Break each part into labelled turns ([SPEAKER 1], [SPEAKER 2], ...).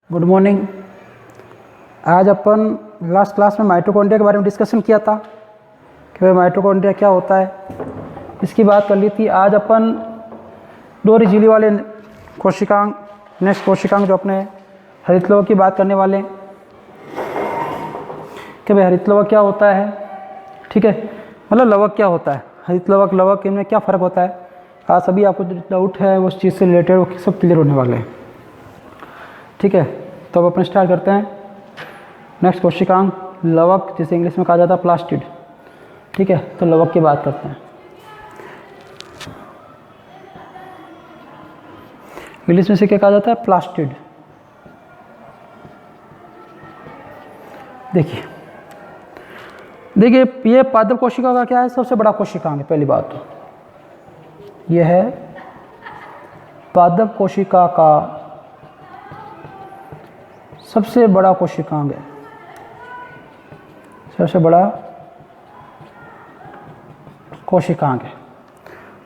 [SPEAKER 1] Good morning. आज अपन last class में mitochondria के बारे में डिस्कशन किया था कि भाई माइटोकॉन्ड्रिया क्या होता है, इसकी बात कर ली थी। आज अपन दो झिल्ली वाले कोशिकांग, नेक्स्ट कोशिकांग जो अपने हरित लवक की बात करने वाले हैं कि भाई हरित लवक क्या होता है। ठीक है, मतलब लवक क्या होता है, हरित लवक लवक इनमें क्या फ़र्क होता है। आज सभी आपको जो डाउट है उस चीज़ से रिलेटेड वो सब क्लियर होने वाले हैं। ठीक है, तो अब अपन स्टार्ट करते हैं। नेक्स्ट कोशिकांग लवक, जिसे इंग्लिश में कहा जाता है प्लास्टिड। ठीक है, तो लवक की बात करते हैं। इंग्लिश में से क्या कहा जाता है, प्लास्टिड। देखिए ये पादप कोशिका का क्या है, सबसे बड़ा कोशिकांग है। पहली बात तो यह है पादप कोशिका का सबसे बड़ा कोशिकांग है, सबसे बड़ा कोशिकांग है।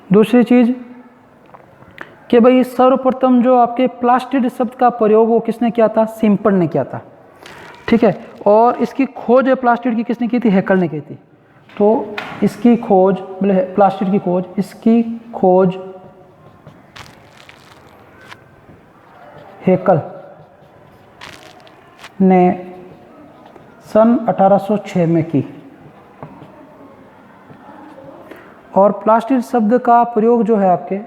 [SPEAKER 1] दूसरी चीज़ कि भाई सर्वप्रथम जो आपके प्लास्टिड शब्द का प्रयोग वो किसने किया था, सिम्पल ने किया था। ठीक है, और इसकी खोज प्लास्टिड की किसने की थी, हैकल ने की थी। तो इसकी खोज, मतलब प्लास्टिड की खोज, इसकी खोज हैकल ने सन 1806 में की। और प्लास्टिड शब्द का प्रयोग जो है आपके,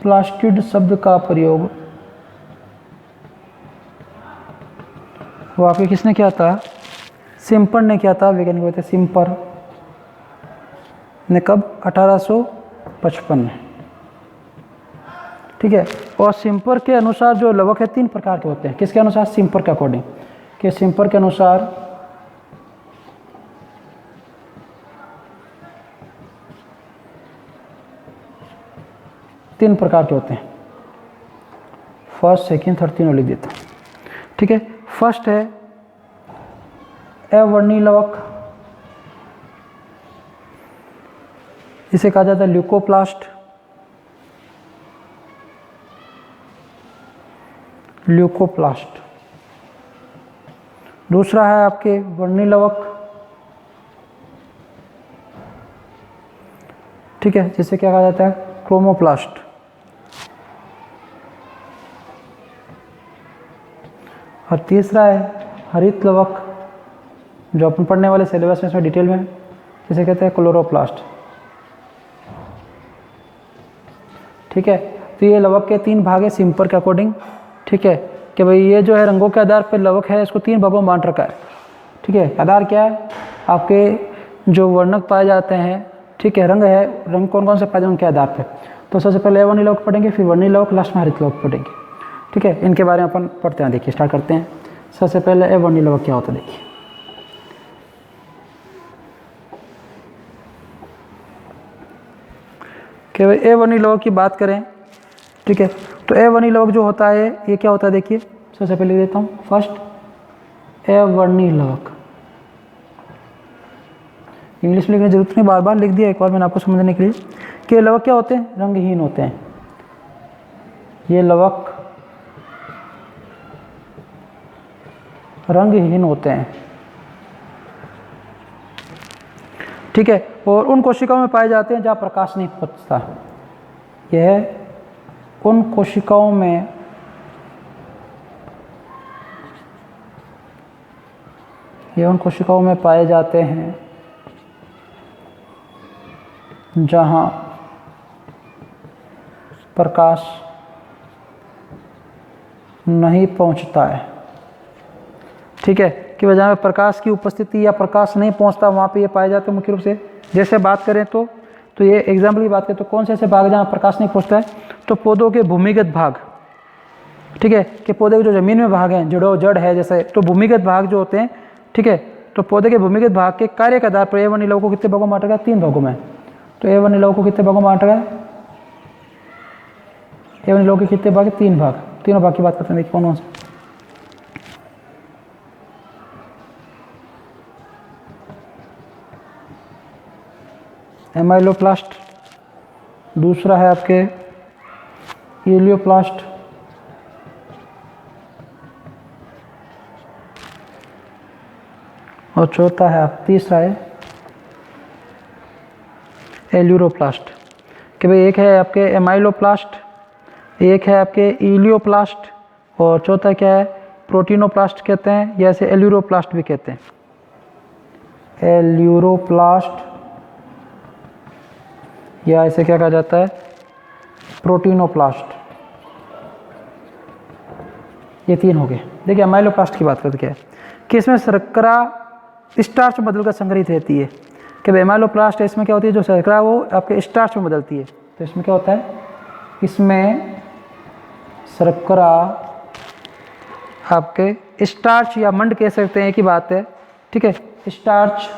[SPEAKER 1] प्लास्टिड शब्द का प्रयोग वो आपके किसने किया था, सिम्पर ने किया था। वैज्ञानिक होते सिम्पर ने कब, 1855 में। ठीक है, और सिम्पर के अनुसार जो लवक है 3 प्रकार के होते हैं। किसके अनुसार, सिम्पर के अकॉर्डिंग, कि सिम्पर के अनुसार तीन प्रकार के होते हैं। फर्स्ट, सेकंड, थर्ड, तीनों लिख देता हूँ। ठीक है, फर्स्ट है अवर्णी लवक, इसे कहा जाता है ल्यूकोप्लास्ट। ल्यूकोप्लास्ट। दूसरा है आपके वर्णी लवक। ठीक है, जिसे क्या कहा जाता है, क्रोमोप्लास्ट। और तीसरा है हरित लवक, जो अपन पढ़ने वाले सिलेबस में इसमें डिटेल में, जिसे कहते हैं क्लोरोप्लास्ट। ठीक है, तो ये लवक के 3 भाग है सिम्पर के अकॉर्डिंग। ठीक है, कि भाई ये जो है रंगों के आधार पर लवक है, इसको 3 भागों में बांट रखा है। ठीक है, आधार क्या है, आपके जो वर्णक पाए जाते हैं। ठीक है, रंग है, रंग कौन कौन से पाए जाते हैं उनके आधार पर। तो सबसे पहले अवर्णी लवक पढ़ेंगे, फिर वर्णी लवक, लास्ट में हरित लवक पढ़ेंगे। ठीक है, इनके बारे में अपन पढ़ते हैं। देखिए स्टार्ट करते हैं। सबसे पहले अवर्णी लवक क्या होता है, देखिए। कि भाई अवर्णी लवक की बात करें, ठीक है, तो अवर्णी लवक जो होता है ये क्या होता है, देखिए सबसे पहले लिख देता हूँ। फर्स्ट अवर्णी लवक, इंग्लिश में लिखने की जरूरत नहीं, बार बार लिख दिया एक बार मैंने आपको समझने के लिए। कि लवक क्या होते हैं, रंगहीन होते हैं। ये लवक रंगहीन होते हैं। ठीक है, और उन कोशिकाओं में पाए जाते हैं जहाँ प्रकाश नहीं पहुँचता। यह उन कोशिकाओं में पाए जाते हैं जहाँ प्रकाश नहीं पहुँचता है। ठीक है, कि जहाँ पे प्रकाश की उपस्थिति या प्रकाश नहीं पहुँचता वहाँ पे ये पाए जाते हैं मुख्य रूप से। जैसे बात करें तो ये एग्जाम्पल की बात करें तो कौन से ऐसे भाग जहाँ प्रकाश नहीं पहुँचता है, तो पौधों के भूमिगत भाग। ठीक है, कि पौधे के जो जमीन में भाग हैं, जड़ है जैसे, तो भूमिगत भाग जो होते हैं। ठीक है, तो पौधे के भूमिगत भाग के कार्य के आधार पर अवर्णी लवक को कितने भागों में बांटा गया, 3 भागों में। तो अवर्णी लवक को कितने भागों में बांटा गया, अवर्णी लवक के कितने भाग, 3 भाग। तीनों भाग की बात करते हैं, देखिए कौन से। एमाइलोप्लास्ट, दूसरा है आपके एलियोप्लास्ट, और चौथा है तीसरा है एल्यूरोप्लास्ट, कि भाई एक है आपके एमाइलोप्लास्ट, एक है आपके इलियोप्लास्ट, और चौथा क्या है प्रोटीनोप्लास्ट कहते हैं, या ऐसे एल्यूरोप्लास्ट भी कहते हैं। एल्यूरोप्लास्ट या इसे क्या कहा जाता है प्रोटीनोप्लास्ट। ये तीन हो गए। देखिए एमाइलोप्लास्ट की बात करते क्या है कि इसमें शर्करा स्टार्च में बदलकर संग्रहित रहती है, कि भाई एमाइलोप्लास्ट है इसमें क्या होती है जो शर्करा वो आपके स्टार्च में बदलती है। तो इसमें क्या होता है, इसमें शर्करा आपके स्टार्च या मंड कह सकते हैं, एक ही बात है, ठीक है। स्टार्च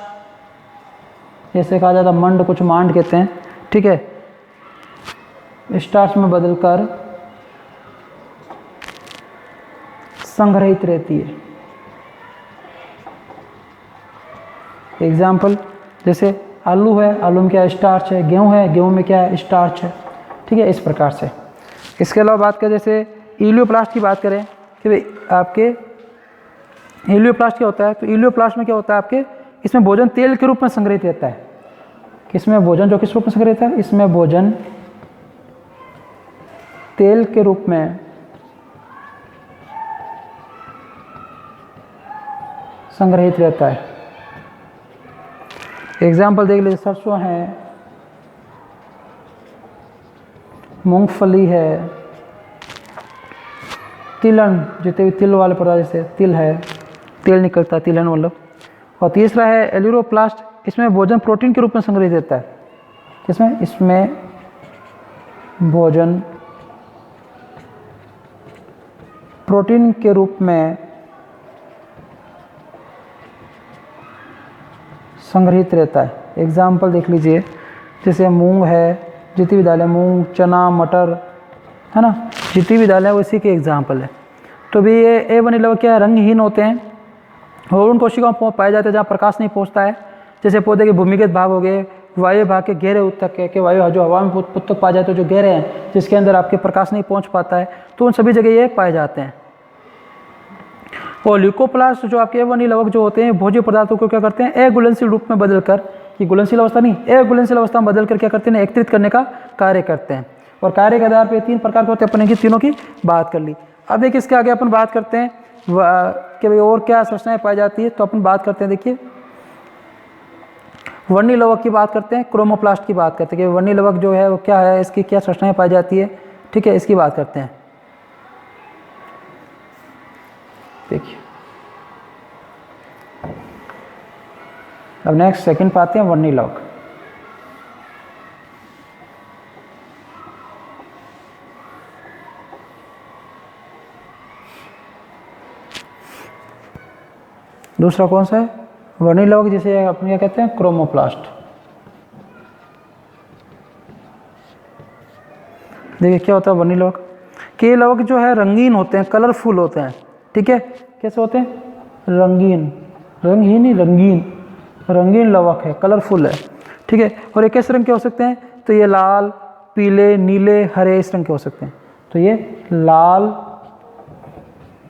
[SPEAKER 1] जैसे कहा जाता है मंड, कुछ मांड कहते हैं, ठीक है, स्टार्च में बदलकर संग्रहित रहती है। एग्जाम्पल जैसे आलू है, आलू में क्या स्टार्च है, गेहूं है, गेहूं में क्या है स्टार्च है, ठीक है, इस प्रकार से। इसके अलावा बात करें जैसे इलियोप्लास्ट की बात करें कि भाई आपके इलियोप्लास्ट क्या होता है, तो इलियोप्लास्ट में क्या होता है आपके इसमें भोजन तेल के रूप में संग्रहित रहता है। किसमें भोजन जो किस रूप में संग्रहित है, इसमें भोजन तेल के रूप में संग्रहित रहता है। एग्जाम्पल देख लीजिए, सरसों है, मूंगफली है, तिलहन जितने भी तिल वाले पदार्थ जैसे तिल है, तेल निकलता है तिलहन मतलब। और तीसरा है एल्यूरोप्लास्ट, इसमें भोजन प्रोटीन के रूप में संग्रहित रहता है। किसमें, इसमें भोजन प्रोटीन के रूप में संग्रहित रहता है। एग्जाम्पल देख लीजिए, जैसे मूंग है, जितनी भी दालें, मूंग, चना, मटर, है ना, जितनी भी दालें वो इसी के एग्जाम्पल है। तो भी ये A1 लवक क्या है, रंगहीन होते हैं और उन कोशिकाओं में पाए जाते हैं जहाँ प्रकाश नहीं पहुँचता है। जैसे पौधे के भूमिगत भाग हो गए, वायु भाग के गहरे उत्तक के वायु जो हवा में उत्तक पाए जाते हैं, जो गहरे हैं जिसके अंदर आपके प्रकाश नहीं पहुँच पाता है, तो उन सभी जगह ये पाए जाते हैं। और ल्यूकोप्लास्ट जो आपके A1 लवक जो होते हैं भोज्य पदार्थों को क्या करते हैं अघुलनशील रूप में बदलकर, ये घुलनशील अवस्था नहीं अघुलनशील अवस्था में बदलकर क्या करते हैं एकत्रित करने का कार्य करते हैं। और कार्य के आधार पर तीन प्रकार के होते हैं, अपने की तीनों की बात कर ली। अब देखिए इसके आगे अपन बात करते हैं कि भाई और क्या संरचनाएं पाई जाती है। तो अपन बात करते हैं, देखिए वर्णी लवक की बात करते हैं, क्रोमोप्लास्ट की बात करते हैं कि वर्णी लवक जो है वो क्या है, इसकी क्या संरचनाएं पाई जाती है, ठीक है, इसकी बात करते हैं। देखिए अब नेक्स्ट सेकंड पाते हैं वर्णी लवक। दूसरा कौन सा है, वर्णी लवक, जिसे अपन क्या कहते हैं क्रोमोप्लास्ट। देखिए क्या होता है वर्णी लवक, कि ये लवक जो है रंगीन होते हैं, कलरफुल होते हैं, ठीक है, कैसे होते हैं, रंगीन, रंगहीन ही रंगीन, रंगीन लवक है, कलरफुल है, ठीक है। और ये किस रंग के हो सकते हैं, तो ये लाल, पीले, नीले, हरे इस रंग के हो सकते हैं। तो ये लाल,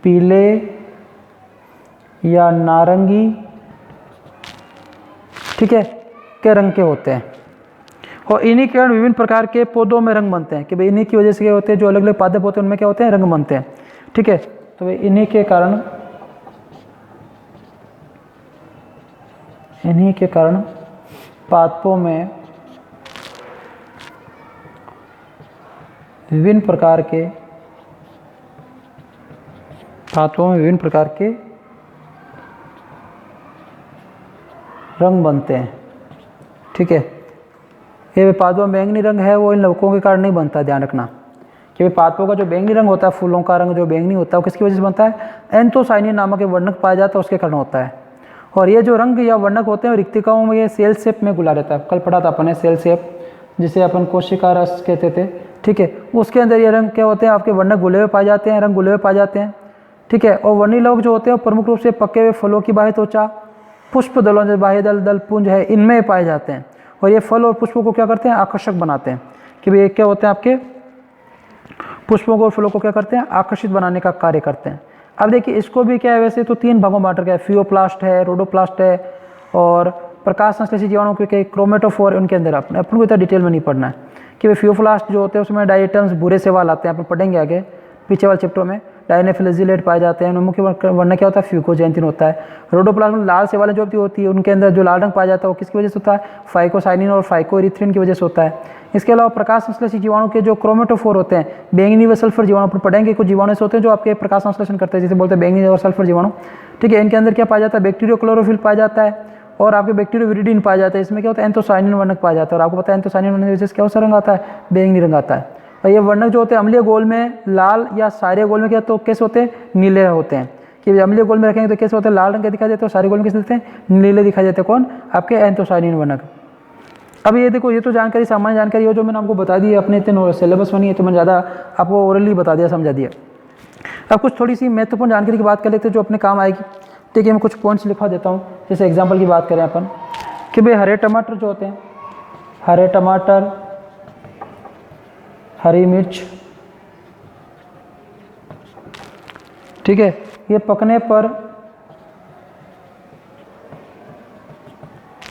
[SPEAKER 1] पीले या नारंगी, ठीक है, के रंग के होते हैं। और इन्हीं के कारण विभिन्न प्रकार के पौधों में रंग बनते हैं, कि भाई इन्हीं की वजह से क्या होते हैं, जो अलग अलग पादप होते हैं उनमें क्या होते हैं, रंग बनते हैं, ठीक है। तो भाई इन्हीं के कारण पादपों में विभिन्न प्रकार के रंग बनते हैं, ठीक है। ये पादपों में बैंगनी रंग है वो इन लवकों के कारण नहीं बनता, ध्यान रखना कि पादपों का जो बैंगनी रंग होता है, फूलों का रंग जो बैंगनी होता है वो किसकी वजह से बनता है, एंथोसाइनिन नामक वर्णक पाया जाता है उसके कारण होता है। और ये जो रंग या वर्णक होते हैं रिक्तिकाओं में ये सेल शेप में गुला रहता है, कल पढ़ा था अपन ने सेल शेप, जिसे अपन कोशिका रस कहते थे, ठीक है। उसके अंदर ये रंग क्या होते हैं, आपके वर्णक गुले हुए पाए जाते हैं, रंग गुले हुए पाए जाते हैं, ठीक है। और वर्णी लवक जो होते हैं प्रमुख रूप से पके हुए फलों की बाह्य त्वचा, पुष्प दलों जैसे बाह्य दल, दल पुंज है, इनमें पाए जाते हैं। और ये फल और पुष्पों को क्या करते हैं, आकर्षक बनाते हैं, कि भाई क्या होते हैं, आपके पुष्पों को और फलों को क्या करते हैं, आकर्षित बनाने का कार्य करते हैं। अब देखिए इसको भी क्या है, वैसे तो 3 भागों में बांट रखा है, फियोप्लास्ट है, रोडोप्लास्ट है और प्रकाश संश्लेषी जीवाणु के क्रोमेटोफोर, उनके अंदर अपन को इतना डिटेल में नहीं पढ़ना है कि भाई फियोप्लास्ट जो होते हैं उसमें डायटम्स बुरे सवाल आते हैं, अपन पढ़ेंगे आगे पीछे वाले चैप्टर में। डायनेफ्लेजिलेट पाए जाते हैं, मुख्य वर्ण क्या होता है, फ्यूकोजेंथिन होता है। रोडोप्लास्ट में लाल सेवालें जो होती है उनके अंदर जो लाल रंग पाया जाता है वो किसकी वजह से होता है, फाइकोसाइनिन और फाइकोइरिथ्रिन की वजह से होता है। इसके अलावा प्रकाश संश्लेषी जीवाणु के जो क्रोमेटोफोर होते हैं, बैंगनी व सल्फर जीवाणु पर पढ़ेंगे, कुछ जीवाणु ऐसे होते हैं जो आपके प्रकाश संश्लेषण करते हैं, जिसे बोलते हैं बैंगनी और सल्फर जीवाणु, ठीक है। इनके अंदर क्या पाया जाता है, बैक्टीरियो क्लोरोफिल पाया जाता है और आपके बैक्टीरियोविरिडिन पाया जाता है। इसमें क्या होता है, एंथोसाइनिन वर्णक पाया जाता है और आपको पता है एंथोसाइनिन वर्णक की वजह से क्या सा रंग आता है, बैंगनी रंग आता है। और ये वर्णक जो होते हैं अम्लीय घोल में लाल या सारे घोल में क्या तो कैसे होते हैं, नीले होते हैं। कि अम्लीय घोल में रखेंगे तो कैसे होते हैं, लाल रंग के दिखाई देते हैं और सारे घोल में कैसे देते हैं, नीले दिखाई देते हैं। कौन, आपके एंथोसाइनिन वर्णक। अब ये देखो, ये तो जानकारी सामान्य जानकारी है जो मैंने आपको बता दी है, अपने इतने सिलेबस में नहीं है तो मैंने ज़्यादा आपको ओरली बता दिया, समझा दिया। अब कुछ थोड़ी सी महत्वपूर्ण जानकारी की बात कर लेते हैं जो अपने काम आएगी। देखिए मैं कुछ पॉइंट्स लिखवा देता हूँ। जैसे एग्जाम्पल की बात करें अपन कि भाई हरे टमाटर जो होते हैं, हरे टमाटर, हरी मिर्च, ठीक है, ये पकने पर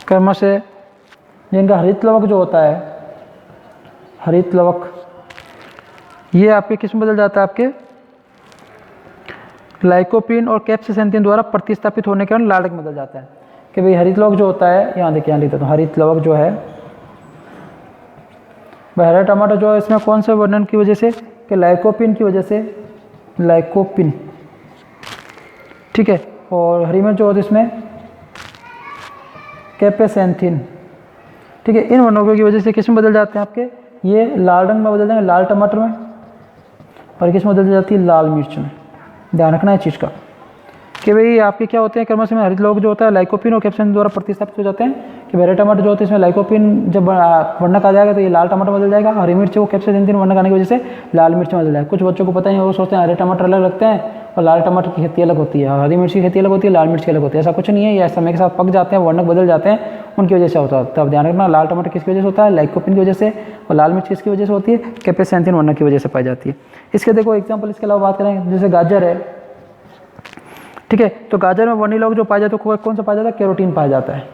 [SPEAKER 1] क्रमशः जिनका हरित लवक जो होता है, हरित लवक, ये आपके किस में बदल जाता है, आपके लाइकोपीन और कैप्सिसेंथिन द्वारा प्रतिस्थापित होने के कारण लाल रंग में बदल जाता है। कि भाई हरित लवक जो होता है, यहाँ देखिए, यहाँ लिख देता हूँ, हरित लवक जो है, हरा टमाटर जो है इसमें कौन से वर्णन की वजह से, कि लाइकोपिन की वजह से, लाइकोपिन, ठीक है। और हरी मिर्च जो होती है इसमें कैपेसेंथिन, ठीक है। इन वर्णों की वजह से किस में बदल जाते हैं आपके, ये लाल रंग में बदल जाएंगे, लाल टमाटर में, और किस में बदल जाती है, लाल मिर्च में। ध्यान रखना है चीज़ का कि भाई आपके क्या होते हैं क्रमशः में हरित लवक जो होता है लाइकोपिन और कैप्सिसेंथिन द्वारा प्रतिस्थापित हो जाते हैं। कि हरे टमाटर जो होते हैं इसमें लाइकोपिन जब वर्णक आ जाएगा तो ये लाल टमाटर बदल जाएगा, हरी मिर्च वो कैप्सिसेंथिन वर्णक आने की वजह से लाल मिर्च में बदल जाएगा। कुछ बच्चों को पता नहीं, वो सोचते हैं हरे टमाटर अलग लगते हैं और लाल टमाटर की खेती अलग होती है, और हरी मिर्च की खेती अलग होती है, लाल मिर्च की अलग होती है। ऐसा कुछ नहीं है, ये समय के साथ पक जाते हैं, वर्णक बदल जाते हैं, उनकी वजह से होता है। तब ध्यान रखना, लाल टमाटर किसकी वजह से होता है, लाइकोपिन की वजह से, और लाल मिर्च किसकी वजह से होती है, कैप्सिसेंथिन वर्णक की वजह से पाई जाती है। इसके देखो एग्जाम्पल, इसके अलावा बात करें जैसे गाजर है, ठीक है। तो गाजर में वर्णिल लवक जो पाया जाता है कौन सा पाया जाता है, कैरोटीन पाया जाता है।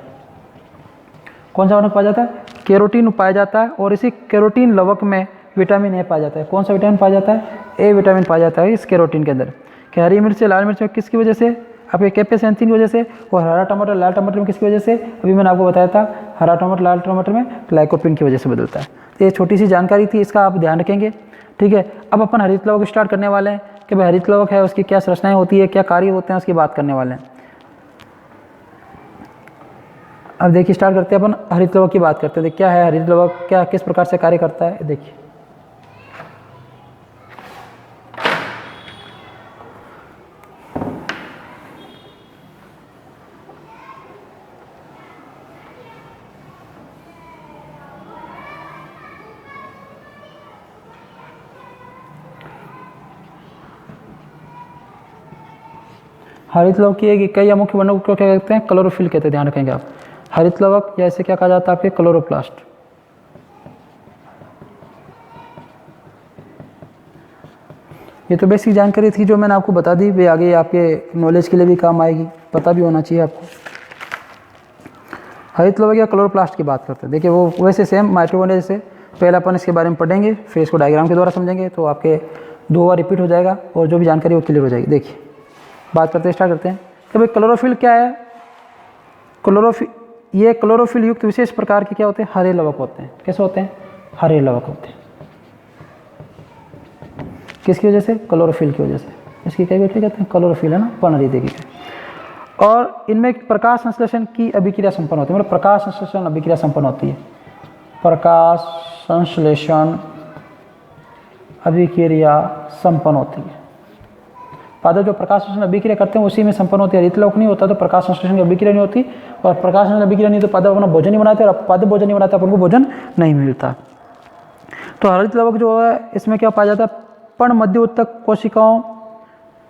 [SPEAKER 1] कौन सा वर्णक पाया जाता है, कैरोटीन पाया जाता है। और इसी कैरोटीन लवक में विटामिन ए पाया जाता है। कौन सा विटामिन पाया जाता है, ए विटामिन पाया जाता है इस कैरोटीन के अंदर। कि हरी मिर्च से लाल मिर्च में किसकी वजह से, आपके कैप्सिसेंथिन की वजह से, और हरा टमाटर लाल टमाटर में किसकी वजह से, अभी मैंने आपको बताया था, हरा टमाटर लाल टमाटर में लाइकोपिन की वजह से बदलता है। तो ये छोटी सी जानकारी थी, इसका आप ध्यान रखेंगे, ठीक है। अब अपन हरित लवक स्टार्ट करने वाले हैं कि भाई हरित लवक है उसकी क्या संरचनाएं होती है, क्या कार्य होते हैं, उसकी बात करने वाले हैं। अब देखिए स्टार्ट करते हैं अपन हरित लवक की बात करते हैं। क्या है हरित लवक, क्या किस प्रकार से कार्य करता है, देखिए। हरित लवक की एक इकाई या मुख्य वर्णक को क्या कहते हैं, क्लोरोफिल कहते हैं। ध्यान रखेंगे आप, हरित लवक या इसे क्या कहा जाता है आपके, क्लोरोप्लास्ट। ये तो बेसिक जानकारी थी जो मैंने आपको बता दी, वे आगे आपके नॉलेज के लिए भी काम आएगी, पता भी होना चाहिए आपको। हरित लवक या क्लोरोप्लास्ट की बात करते हैं। देखिए वो वैसे सेम माइटोकॉन्ड्रिया जैसे, पहले अपन इसके बारे में पढ़ेंगे, फिर इसको डायग्राम के द्वारा समझेंगे, तो आपके 2 बार रिपीट हो जाएगा और जो भी जानकारी वो क्लियर हो जाएगी। देखिए बात करते हैं, स्टार्ट करते हैं कि भाई क्लोरोफिल क्या है। क्लोरोफिल, ये क्लोरोफिल युक्त विशेष प्रकार के क्या होते हैं, हरे लवक होते हैं। कैसे होते हैं, हरे लवक होते हैं। किसकी वजह से, क्लोरोफिल की वजह से। इसकी क्या कहते हैं, क्लोरोफिल है ना, पर्णरीति की। और इनमें प्रकाश संश्लेषण की अभिक्रिया संपन्न होती है, मतलब प्रकाश संश्लेषण अभिक्रिया संपन्न होती है। प्रकाश संश्लेषण अभिक्रिया संपन्न होती है। पादप जो प्रकाश संश्लेषण अभिक्रिया करते हैं उसी में संपन्न होती है। हरित लवक नहीं होता तो प्रकाश संश्लेषण की अभिक्रिया नहीं होती, और प्रकाश संश्लेषण अभिक्रिया नहीं तो पादप अपना भोजन नहीं बनाते, और पादप भोजन नहीं बनाते, अपन को भोजन नहीं मिलता। तो हरित लवक जो है इसमें क्या पाया जाता है, पण मध्य उत्तक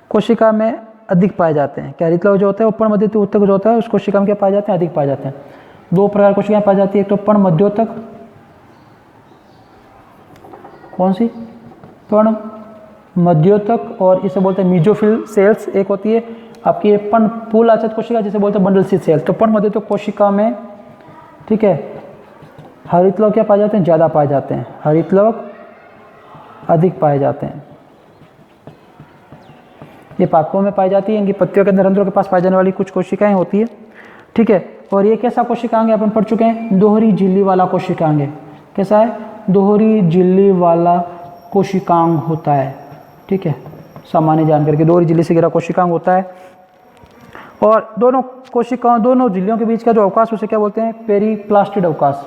[SPEAKER 1] कोशिका में अधिक पाए जाते हैं। क्या हरित लवक जो होता है वो पण मध्य उत्तक जो होता है उस कोशिका में क्या पाए जाते हैं, अधिक पाए जाते हैं। 2 प्रकार की कोशिकाएं पाई जाती है, एक तो पण मध्योतक, कौन सी, पण मध्योतक और इसे बोलते हैं मीजोफिल सेल्स। एक होती है आपकी पर्णपूल आच्छादित कोशिका जिसे बोलते हैं बंडल सी सेल। तो पर्ण मध्योतक कोशिका में, ठीक है, हरित लवक क्या पाए जाते हैं, ज़्यादा पाए जाते हैं, हरित लवक अधिक पाए जाते हैं। ये पादपों में पाई जाती है, इनकी पत्तियों के अंदर रंध्रों के पास पाई जाने वाली कुछ कोशिकाएं होती है, ठीक है। और ये कैसा कोशिकांग है अपन पढ़ चुके हैं, दोहरी झिल्ली वाला कोशिकांग है। कैसा है, दोहरी झिल्ली वाला कोशिकांग होता है, ठीक है, सामान्य जानकारी के दोहरी झिल्ली से घिरा कोशिकांग होता है। और दोनों कोशिकाओं, दोनों झिल्लियों के बीच का जो अवकाश उसे क्या बोलते हैं, पेरीप्लास्टिड अवकाश,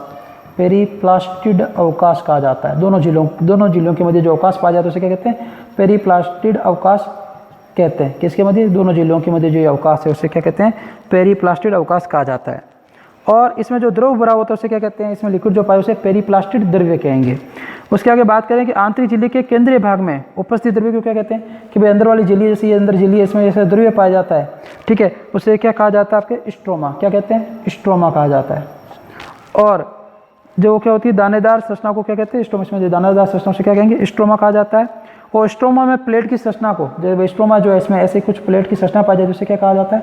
[SPEAKER 1] पेरीप्लास्टिड अवकाश कहा जाता है। दोनों झिल्लियों के मध्य जो अवकाश पाया जाता है उसे क्या कहते हैं, पेरीप्लास्टिड अवकाश कहते हैं। किसके मध्य, दोनों झिल्लियों के मध्य जो अवकाश है उसे क्या कहते हैं, पेरीप्लास्टिड अवकाश कहा जाता है। और इसमें जो द्रव भरा होता है उसे क्या कहते हैं, इसमें लिक्विड जो पाए उसे पेरीप्लास्टिड द्रव्य कहेंगे। उसके आगे बात करें कि आंतरिक झिल्ली के केंद्रीय भाग में उपस्थित द्रव्य को क्या कहते हैं, कि भाई अंदर वाली झिल्ली, जैसे ये अंदर झिल्ली है, इसमें जैसे द्रव्य पाया जाता है, ठीक है, उसे क्या कहा जाता है, आपके स्ट्रोमा, क्या कहते हैं, स्ट्रोमा कहा जाता है। और जो क्या होती है दानेदार संरचना को क्या कहते हैं, स्ट्रोमा, इसमें दानेदार संरचना से क्या कहेंगे, स्ट्रोमा कहा जाता है। और स्ट्रोमा में प्लेट की संरचना को, जब स्ट्रोमा जो है इसमें ऐसे कुछ प्लेट की संरचना पाई जाती है उसे क्या कहा जाता है,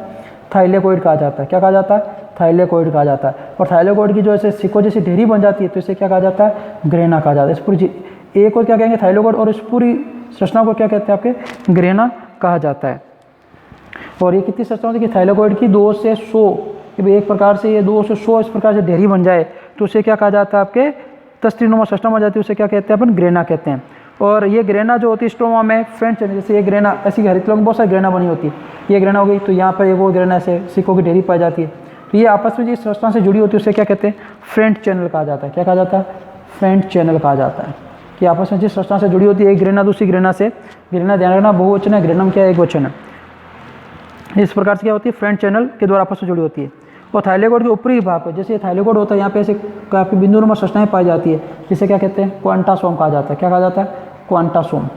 [SPEAKER 1] थाइलेकोइड कहा जाता है। क्या कहा जाता है, थाइलेकोइड कहा जाता है। और थाइलेकोइड की जो ऐसे सिक्को जैसी ढेरी बन जाती है तो इसे क्या कहा जाता है, ग्रेना कहा जाता है। इस पूरी एक को क्या कहेंगे, थाइलेकोइड, और इस पूरी संरचना को क्या कहते हैं, आपके ग्रेना कहा जाता है। और ये कितनी संरचना होती है कि थाइलेकोइड की 2 से 100, कि भाई एक प्रकार से ये 2 से 100 इस प्रकार से ढेरी बन जाए तो उसे क्या कहा जाता है, आपके तस्त्रीनुमा संरचना बन जाती है, उसे क्या कहते हैं, अपन ग्रेना कहते हैं। और ये ग्रेना जो होती है स्ट्रोमा में फ्रेंच, जैसे ये ग्रेना ऐसी हरित लवक में बहुत सारी ग्रेना बनी होती है, ये ग्रेना हो गई, तो यहाँ पर एक वो ग्रेना ऐसे सिक्कों की ढेरी पाई जाती है, तो ये आपस में जिस संरचना से जुड़ी होती है उसे क्या कहते हैं, फ्रेंट चैनल कहा जाता है। क्या कहा जाता है, फ्रेंट चैनल कहा जाता है, कि आपस में जिस संरचना से जुड़ी होती है एक ग्रेना दूसरी ग्रेना से, ग्रेना ध्यान रखना बहुवचन है, ग्रेनम क्या है, एक वचन है। इस प्रकार से क्या होती है, फ्रेंट चैनल के द्वारा आपस में जुड़ी होती है। और थाइलेकोइड के ऊपरी भाग पे, जैसे थाइलेकोइड होता है यहाँ पे ऐसे काफ़ी बिंदुनुमा संरचनाएं पाई जाती है, जिसे क्या कहते हैं, क्वांटासोम कहा जाता है। क्या कहा जाता है, क्वांटासोम,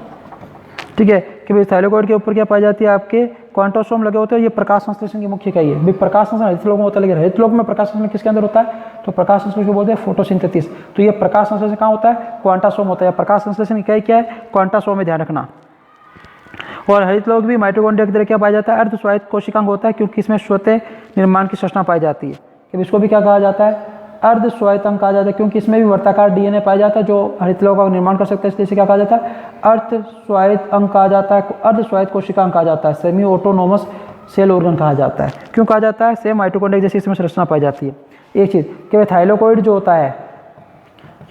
[SPEAKER 1] ठीक है, कि भाई थाइलेकोइड के ऊपर क्या पाई जाती है, आपके क्वांटासोम लगे होते हैं। ये प्रकाश संश्लेषण की मुख्य इकाई है। भाई प्रकाश संश्लेषण हरित लवक में होता है, लेकिन हरित लवक में प्रकाश संश्लेषण किसके अंदर होता है, तो प्रकाश संश्लेषण को बोलते हैं फोटोसिंथेसिस। तो ये प्रकाश संश्लेषण कहाँ होता है, क्वांटासोम होता है। प्रकाश संश्लेषण इकाई क्या है, क्वांटासोम में, ध्यान रखना। और हरित लवक भी माइटोकॉन्ड्रिया की तरह क्या पाया जाता है, अर्धस्वायत्त कोशिकांग होता है, क्योंकि इसमें स्वतः निर्माण की संरचना पाई जाती है। कि इसको भी क्या कहा जाता है, अर्धस्वायत्त अंग कहा जाता है, क्योंकि इसमें भी वर्ताकार डीएनए पाया जाता है जो हरित लवक का निर्माण कर सकता है, इसलिए इसे क्या कहा जाता है, अर्धस्वायत्त अंग कहा जाता है, अर्धस्वायत्त कोशिकांग कहा जाता है, सेमी ऑटोनोमस सेल ऑर्गन कहा जाता है। क्यों कहा जाता है, सेम माइटोकॉन्ड्रिया जैसी इसमें संरचना पाई जाती है। एक चीज़ कि भाई थाइलेकोइड जो होता है,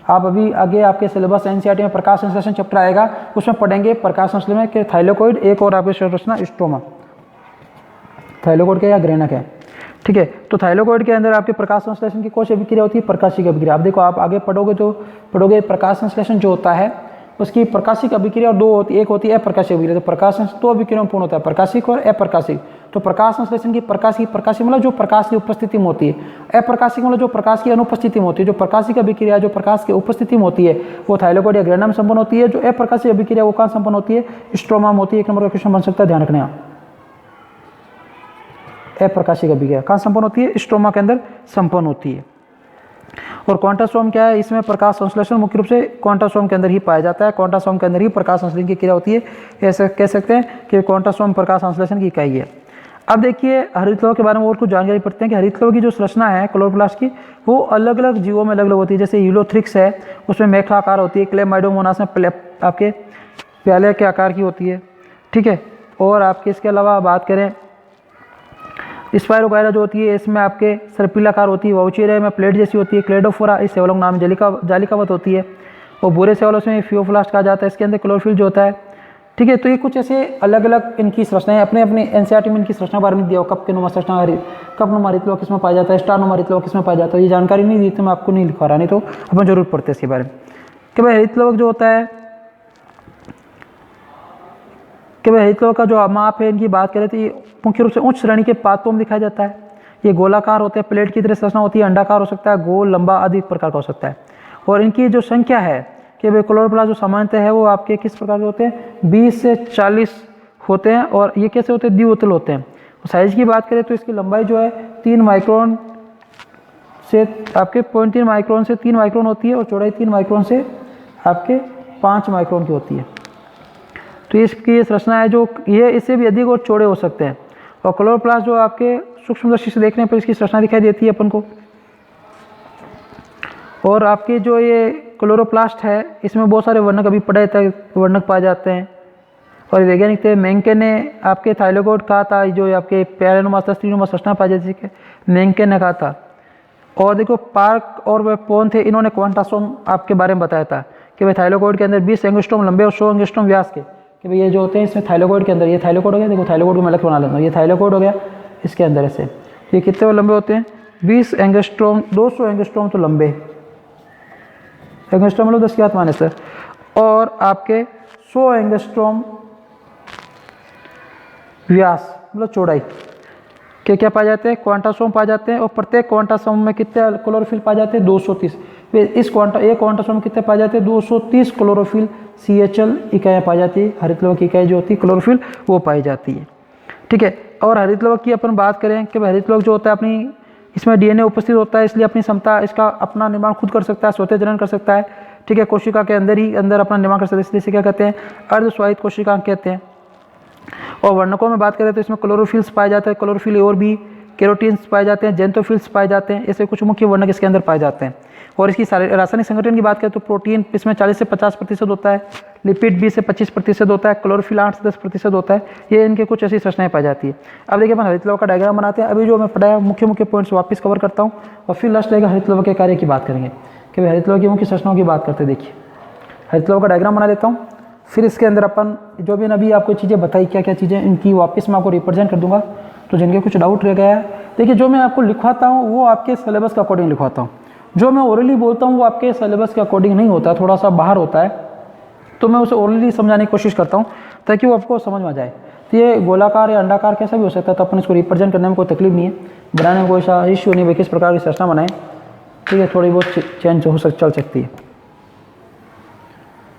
[SPEAKER 1] आप अभी आगे आपके सिलेबस एनसीईआरटी में प्रकाश संश्लेषण चैप्टर आएगा, उसमें पढ़ेंगे प्रकाश संश्लेषण में कि थाइलेकोइड, एक और आपकी संरचना स्ट्रोमा, थाइलेकोइड के या ग्रेनक है, ठीक है। तो थाइलेकोइड के अंदर आपके प्रकाश संश्लेषण की कौन सी अभिक्रिया होती है, प्रकाशिक अभिक्रिया। आप देखो, आप आगे पढ़ोगे तो पढ़ोगे प्रकाश संश्लेषण जो होता है उसकी प्रकाशिक अभिक्रिया और दो होती है, एक होती है अप्रकाशिक अभिक्रिया। तो प्रकाश संश्लेषण दो अभिक्रियाओं में पूर्ण होता है, प्रकाशिक और अप्रकाशिक। तो प्रकाश संश्लेषण की प्रकाशिक मतलब जो प्रकाश की उपस्थिति में होती है, अप्रकाशिक मतलब जो प्रकाश की अनुपस्थिति में होती है। जो प्रकाशिक अभिक्रिया जो प्रकाश की उपस्थिति में होती है वो थाइलेकोइड या ग्रेना में संपन्न होती है। जो अप्रकाशिक अभिक्रिया वो कहाँ संपन्न होती है, स्ट्रोमा में होती है। 1 नंबर का क्वेश्चन बन सकता है, ध्यान रखना। अप्रकाशिक अभिक्रिया कहाँ संपन्न होती है, स्ट्रोमा के अंदर संपन्न होती है। और क्वांटासोम क्या है, इसमें प्रकाश संश्लेषण मुख्य रूप से क्वांटासोम के अंदर ही पाया जाता है। क्वांटासोम के अंदर ही प्रकाश संश्लेषण की क्रिया होती है, ऐसे कह सकते हैं कि क्वांटासोम प्रकाश संश्लेषण की इकाई है। अब देखिए हरित लवक के बारे में और कुछ जानकारी पढ़ते हैं कि हरित लवक की जो संरचना है क्लोरोप्लास्ट की, वो अलग अलग जीवों में अलग अलग होती है। जैसे यूलोथ्रिक्स है, उसमें मेखलाकार होती है। क्लेमाइडोमोनास में आपके प्याले के आकार की होती है, ठीक है। और आपके इसके अलावा बात करें स्पाइरोगायरा जो होती है, इसमें आपके सर्पिलाकार होती है। वाउचेरिया में प्लेट जैसी होती है। क्लेडोफोरा इस सेवलों नाम जालिकावत होती है। और बुरे सेवलों में फियोफ्लास्ट कहा जाता है। इसके अंदर क्लोरोफिल जो होता है, ठीक है। तो ये कुछ ऐसे अलग अलग इनकी संरचनाएं अपने अपने एनसीईआरटी में इनकी संरचना बारे में दिया हो। कप के नुमा संरचना, कप नुमा हरित लवक किसमें पाया जाता है, स्टार नुमा हरित लवक किसमें पाया जाता है, ये जानकारी नहीं दी तो मैं आपको नहीं लिखवा रहा, नहीं तो अपन जरूर पढ़ते इसके बारे में कि भाई हरित लवक जो होता है, कि भाई हरित लवक का जो माप है इनकी बात करें तो ये मुख्य रूप से उच्च श्रेणी के पादपों में दिखाया जाता है। ये गोलाकार होते हैं, प्लेट की तरह संरचना होती है, अंडाकार हो सकता है, गोल, लंबा आदि प्रकार का हो सकता है। और इनकी जो संख्या है कि भाई क्लोरोप्लास्ट जो सामान्यतः है वो आपके किस प्रकार के होते हैं, 20 से 40 होते हैं। और ये कैसे होते हैं, द्विउतल होते हैं। साइज की बात करें तो इसकी लंबाई जो है 3 माइक्रोन से आपके 0.3 माइक्रोन से 3 माइक्रोन होती है। और चौड़ाई 3 माइक्रोन से आपके 5 माइक्रोन की होती है। तो इसकी ये संरचना है जो ये इससे भी अधिक और चौड़े हो सकते हैं। और क्लोरोप्लास्ट जो आपके सूक्ष्म दृष्टि से देखने पर इसकी संरचना दिखाई देती है अपन को। और आपके जो ये क्लोरोप्लास्ट है इसमें बहुत सारे वर्णक अभी पढ़े थे, वर्णक पाए जाते हैं। और वैज्ञानिक थे मेंके ने आपके थाइलेकोइड कहा था, जो आपके प्यारेनुमा स्त्रीनुमा संरचना पाई जाती है, मेंके ने कहा था। और देखो पार्क और वह पोन थे, इन्होंने क्वांटासोम आपके बारे में बताया था कि भाई थाइलेकोइड के अंदर 20 एंगस्ट्रॉम लंबे और 100 एंगस्ट्रॉम व्यास के, कि भाई ये जो होते हैं इसमें थाइलेकोइड के अंदर, ये थाइलेकोइड हो गया, देखो थाइलेकोइड को मैं लक्ष्य बना लेता हूँ, ये थाइलेकोइड हो गया, इसके अंदर ऐसे ये कितने लंबे होते हैं 20 एंगस्ट्रॉम, 200 एंगस्ट्रॉम तो लंबे, एंगस्ट्रॉम मतलब 10 की घात माने सर, और आपके 100 एंगस्ट्रॉम व्यास मतलब चौड़ाई के क्या पाए जाते हैं, क्वांटासोम पाए जाते हैं। और प्रत्येक क्वांटासोम में कितने क्लोरोफिल पाए जाते हैं 230। फिर इस क्वांटासोम में कितने पाए जाते हैं 230 क्लोरोफिल CHL इकाइयाँ पाई जाती है, हरित लवक की इकाई जो होती है क्लोरोफिल वो पाई जाती है, ठीक है। और हरित लवक की अपन बात करें कि हरित लवक जो होता है अपनी इसमें DNA उपस्थित होता है, इसलिए अपनी क्षमता इसका अपना निर्माण खुद कर सकता है, स्वतः जनन कर सकता है, ठीक है। कोशिका के अंदर ही अंदर अपना निर्माण कर सकता है, इसलिए इसे क्या कहते हैं अर्धस्वायित कोशिका कहते हैं। और वर्णकों में बात करें तो इसमें क्लोरोफिल्स पाए जाते हैं, क्लोरोफिल और भी कैरोटीन्स पाए जाते हैं, जेंथोफिल्स पाए जाते हैं, ऐसे कुछ मुख्य वर्णक इसके अंदर पाए जाते हैं। और इसकी रासायनिक संगठन की बात करें तो प्रोटीन इसमें 40 से 50% होता है, लिपिड 20 से 25% होता है, क्लोरोफिल 8 से 10% होता है। ये इनके कुछ ऐसी संरचनाएं पाई जाती है। अब देखिए अपन हरित लवक का डायग्राम बनाते हैं। अभी जो मैं पढ़ाया मुख्य पॉइंट्स वापस कवर करता हूँ और फिर लास्ट रहेगा हरित लवक के कार्य की बात करेंगे कि भाई हरित लवक की मुख्य संरचनाओं की बात करते। देखिए हरित लवक का डायग्राम बना लेता हूँ, फिर इसके अंदर अपन जो भी अभी आपको चीज़ें बताई क्या क्या चीज़ें, इनकी वापस मैं आपको रिप्रेजेंट कर दूंगा। तो जिनके कुछ डाउट रह गया है, देखिए जो मैं आपको लिखवाता हूँ वो आपके सिलेबस के अकॉर्डिंग लिखवाता हूँ, जो मैं ओरली बोलता हूँ वो आपके सिलेबस के अकॉर्डिंग नहीं होता, थोड़ा सा बाहर होता है, तो मैं उसे ओरली समझाने की कोशिश करता हूँ ताकि वो आपको समझ में आ जाए। तो ये गोलाकार या अंडाकार कैसा भी हो सकता है, तो अपन इसको रिप्रेजेंट करने में कोई तकलीफ नहीं है, बनाने में कोई सा इश्यू नहीं है, किस प्रकार की संरचना बनाएं, ठीक है, थोड़ी बहुत चेंज हो चल सकती है।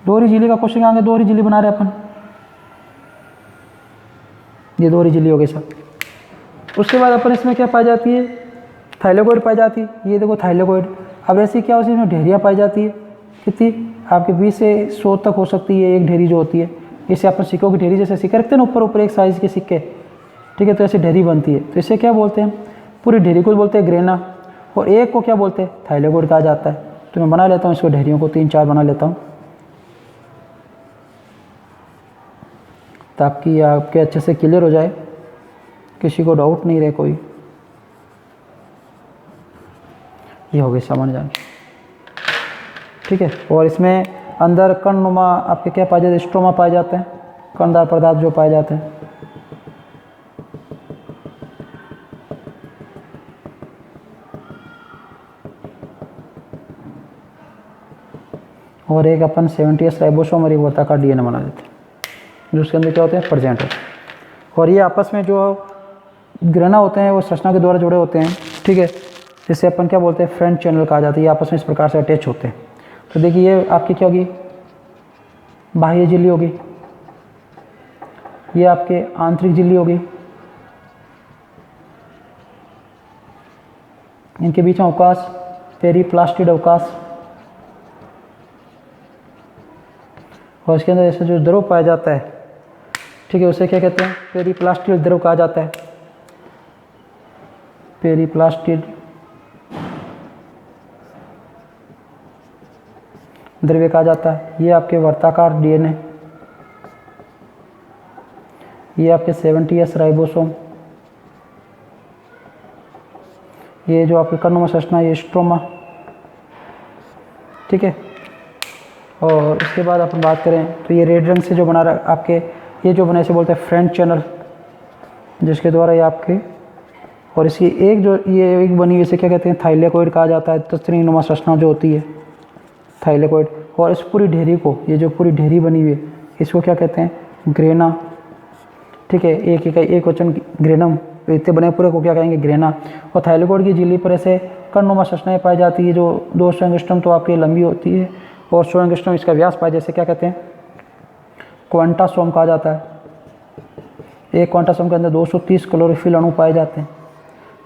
[SPEAKER 1] दोहरी झिल्ली का क्वेश्चन आगे, दोहरी झिल्ली बना रहे अपन, ये दोहरी झिल्ली हो गई सब। उसके बाद अपन इसमें क्या पाई जाती है, थाइलेकोइड पाई जाती है, ये देखो थाइलेकोइड। अब ऐसी क्या होती है इसमें ढेरियाँ पाई जाती है, कितनी आपके 20 से 100 तक हो सकती है एक ढेरी जो होती है। इसे अपन सिक्कों की ढेरी जैसे सिक्के रखते हैं ना ऊपर एक साइज़ के सिक्के, ठीक है, तो ऐसे ढेरी बनती है। तो इसे क्या बोलते हैं, पूरी ढेरी को बोलते हैं ग्रेना, और एक को क्या बोलते हैं थाइलेकोइड कहा जाता है। तो मैं बना लेता हूँ इसको, ढेरियों को 3-4 बना लेता हूँ ताकि आपके अच्छे से क्लियर हो जाए, किसी को डाउट नहीं रहे कोई। ये हो गई सामान्य जानकारी, ठीक है। और इसमें अंदर कणनुमा आपके क्या पाए जाते हैं, स्ट्रोमा पाए जाते हैं, कणदार पदार्थ जो पाए जाते हैं। और एक अपन 70S राइबोसोम और एक वर्ताकार DNA बना देते हैं जो उसके अंदर क्या होते हैं प्रेजेंट होते हैं। और ये आपस में जो ग्रेना होते हैं वो संरचना के द्वारा जुड़े होते हैं, ठीक है, जिससे अपन क्या बोलते हैं फ्रंट चैनल कहा जाता है। ये आपस में इस प्रकार से अटैच होते हैं। तो देखिए ये आपकी क्या होगी, बाह्य झिल्ली होगी, ये आपके आंतरिक झिल्ली होगी, इनके बीच में अवकाश पेरीप्लास्टिड अवकाश, और इसके अंदर जैसे जो द्रव पाया जाता है, ठीक है, उसे क्या कहते हैं पेरीप्लास्टिड द्रव कहा जाता है, पेरीप्लास्टिड द्रव्य कहा जाता है। ये आपके वर्ताकार DNA, ये आपके 70S राइबोसोम, ये जो आपके कणनुमा संरचना ये स्ट्रोमा, ठीक है। और उसके बाद अपन बात करें तो ये रेड रंग से जो बना रहा आपके, ये जो बना इसे बोलते हैं फ्रंट चैनल, जिसके द्वारा ये आपके, और इसकी एक जो ये एक बनी इसे क्या कहते हैं थाइलेकोइड कहा जाता है। तस्नीनुमा संरचना जो होती है थाइलेकोइड। और इस पूरी ढेरी को, ये जो पूरी ढेरी बनी हुई है इसको क्या कहते हैं ग्रेना, ठीक है, एक वचन ग्रेनम, इतने बने पूरे को क्या कहेंगे ग्रेना। और थाइलेकोइड की झिल्ली पर ऐसे कणनुमा संरचनाएं पाई जाती है जो 200 एंगस्ट्रॉम तो आपकी लंबी होती है और 100 एंगस्ट्रॉम इसका व्यास पाए, जैसे क्या कहते हैं क्वांटासोम कहा जाता है। एक क्वांटासोम के अंदर 230 क्लोरोफिल अणु पाए जाते हैं,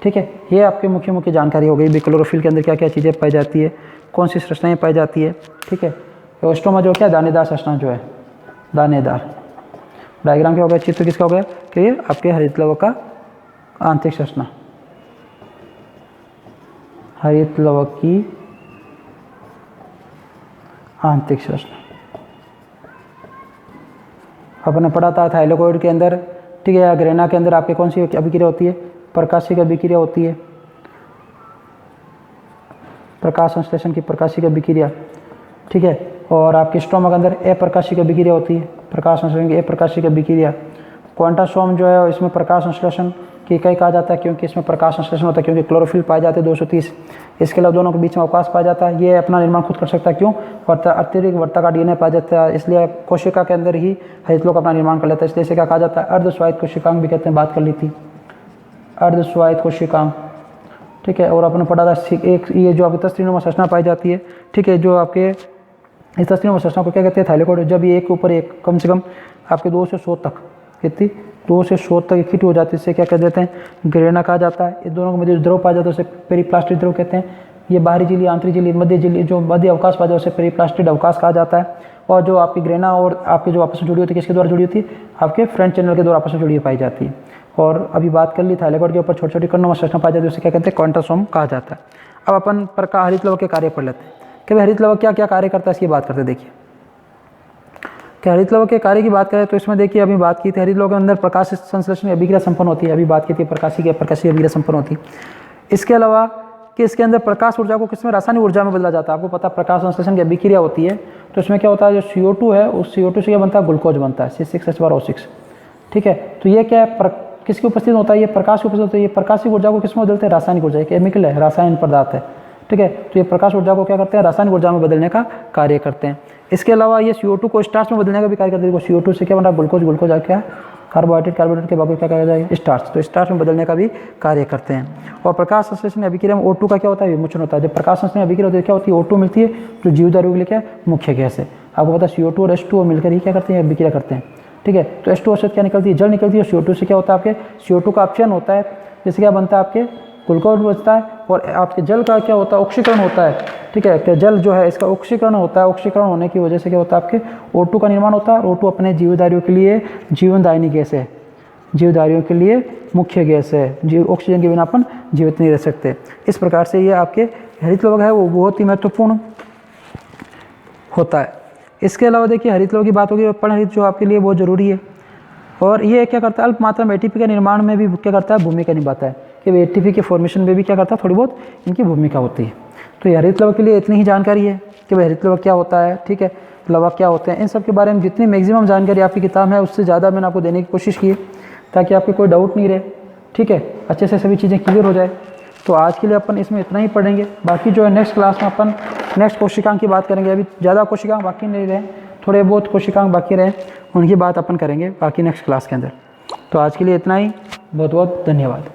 [SPEAKER 1] ठीक है। ये आपकी मुख्य जानकारी हो गई, क्लोरोफिल के अंदर क्या क्या चीज़ें पाई जाती है, कौन सी संरचनाएं पाई जाती है, ठीक है। स्ट्रोमा जो क्या दानेदार संरचना जो है, दानेदार, डायग्राम क्या हो गया, चित्र किसका हो गया कि ये आपके हरित लवक का आंतरिक संरचना, हरित लवक की आंतरिक संरचना। आपने पढ़ा था थाइलेकोइड के अंदर, ठीक है, या ग्रेना के अंदर आपके कौन सी अभिक्रिया होती है, प्रकाशिक अभिक्रिया होती है, प्रकाश संश्लेषण की प्रकाशिक अभिक्रिया, ठीक है। और आपके स्ट्रोमा के अंदर अप्रकाशिक अभिक्रिया होती है, प्रकाश संश्लेषण की अप्रकाशिक अभिक्रिया। क्वांटासोम जो है इसमें प्रकाश संश्लेषण की इकाई कहा जाता है क्योंकि इसमें प्रकाश संश्लेषण होता है, क्योंकि क्लोरोफिल पाए जाते हैं 230। इसके अलावा दोनों के बीच में अवकाश पाया जाता है, ये अपना निर्माण खुद कर सकता है, क्यों, अतिरिक्त वर्ता का डीएनए पाया जाता है, इसलिए कोशिका के अंदर ही हरित लवक अपना निर्माण कर लेता है, इसलिए इसे क्या कहा जाता है, अर्धस्वायत्त कोशिकांग भी कहते हैं, बात कर ली थी, अर्धस्वायत्त कोशिकांग, ठीक है। और आपने पढ़ा था एक ये जो आपकी तस्वीरों में संरचना पाई जाती है, ठीक है, जो आपके इस तस्वीरों में संरचना को क्या कहते हैं, थाइलेकोइड। जब ये एक के ऊपर एक कम से कम आपके 2 से 100 तक, कितनी 2 से 100 तक इकट्ठी हो जाती है, इससे क्या कह देते हैं, ग्रेना कहा जाता है। इस दोनों के मध्य द्रव पाया जाता है उसे पेरिप्लास्टिक द्रव कहते हैं। ये बाहरी झिल्ली, आंतरिक झिल्ली, मध्य झिल्ली, जो मध्य अवकाश पाया जाता है उसे पेरिप्लास्टिक अवकाश कहा जाता है। और जो आपकी ग्रेना और आपके जो आपस में जुड़ी होती है, किसके द्वारा जुड़ी होती है, आपके फ्रंट चैनल के द्वारा आपस में जुड़ी पाई जाती है। और अभी बात कर ली थाइलेकोइड के ऊपर छोटी छोटी कणों में संरचना पाई जाती है, उसे क्या कहते हैं, क्वांटासोम कहा जाता है। अब अपन प्रकाश हरित लवक के कार्य पढ़ लेते हैं कि हरित लवक क्या क्या कार्य करता है, इसकी बात करते हैं। देखिए कि हरित लवक के कार्य की बात करें तो इसमें देखिए अभी बात की थी, हरित लवक के अंदर प्रकाश संश्लेषण अभिक्रिया संपन्न होती है, अभी बात की थी प्रकाशिक अभिक्रिया संपन्न होती है। इसके अलावा कि इसके अंदर प्रकाश ऊर्जा को किसमें, रासायनिक ऊर्जा में बदला जाता है। आपको पता है प्रकाश संश्लेषण की अभिक्रिया होती है तो इसमें क्या होता है, जो CO2 है उस CO2 से क्या बनता है, ग्लूकोज बनता है, C6H12O6, ठीक है। तो ये क्या है, किसकी उपस्थित होता है, ये प्रकाश की उपस्थित होता है। ये प्रकाशिक ऊर्जा को किसमें बदलते हैं, रासायनिक ऊर्जा, केमिकल है, रासायनिक पदार्थ है, ठीक है। तो ये प्रकाश ऊर्जा को क्या करते हैं, रासायनिक ऊर्जा में बदलने का कार्य करते हैं। इसके अलावा ये CO2 को स्टार्च में बदलने का भी कार्य करते हैं। CO2 से क्या बन रहा है, ग्लूकोज, ग्लूकोज क्या कार्बोहाइड्रेट के बाकी क्या कहा जाए, स्टार्च, तो स्टार्च में बदलने का भी कार्य करते हैं। और प्रकाश संश्लेषण अभिक्रिया में O2 का क्या होता है, विमोचन होता है। जब प्रकाश संश्लेषण अभिक्रिया होती है क्या होती है, O2 मिलती है, जो जीवधारियों के लिए क्या मुख्य गैस है। आपको पता है CO2 और H2O मिलकर ही क्या करते हैं, अभिक्रिया करते हैं, ठीक है। तो H2O से क्या निकलती है, जल निकलती है। CO2 से क्या होता है, आपके CO2 का अपचयन होता है, जिससे क्या बनता है, आपके ग्लूकोज बचता है। और आपके जल का क्या होता है, ऑक्सीकरण होता है, ठीक है। कि जल जो है इसका ऑक्सीकरण होता है, ऑक्सीकरण होने की वजह से क्या होता है, आपके O2 का निर्माण होता है। और O2 अपने जीवधारियों के लिए जीवनदायिनी गैस है, जीवधारियों के लिए मुख्य गैस है, ऑक्सीजन के बिना अपन जीवित नहीं रह सकते। इस प्रकार से ये आपके हरित लवक है वो बहुत ही महत्वपूर्ण होता है। इसके अलावा देखिए हरित लवक की बात होगी, पर्णहरित जो आपके लिए बहुत जरूरी है। और ये क्या करता है, अल्प मात्रा में ATP के निर्माण में भी क्या करता है, भूमिका निभाता है, कि ATP के फॉर्मेशन में भी क्या करता है, थोड़ी बहुत इनकी भूमिका होती है। तो ये हरित लवक के लिए इतनी ही जानकारी है कि भाई हरित लवक क्या होता है, ठीक है, लवक क्या होते हैं, इन सब के बारे में जितनी मैक्सिमम जानकारी आपकी किताब है उससे ज़्यादा मैंने आपको देने की कोशिश की है, ताकि आपके कोई डाउट नहीं रहे, ठीक है, अच्छे से सभी चीज़ें क्लियर हो जाए। तो आज के लिए अपन इसमें इतना ही पढ़ेंगे। बाकी जो है नेक्स्ट क्लास में अपन नेक्स्ट कोशिकांग की बात करेंगे। अभी ज़्यादा कोशिकांग बाकी नहीं रहे, थोड़े बहुत कोशिकांग बाकी रहे, उनकी बात अपन करेंगे बाकी नेक्स्ट क्लास के अंदर। तो आज के लिए इतना ही, बहुत बहुत धन्यवाद।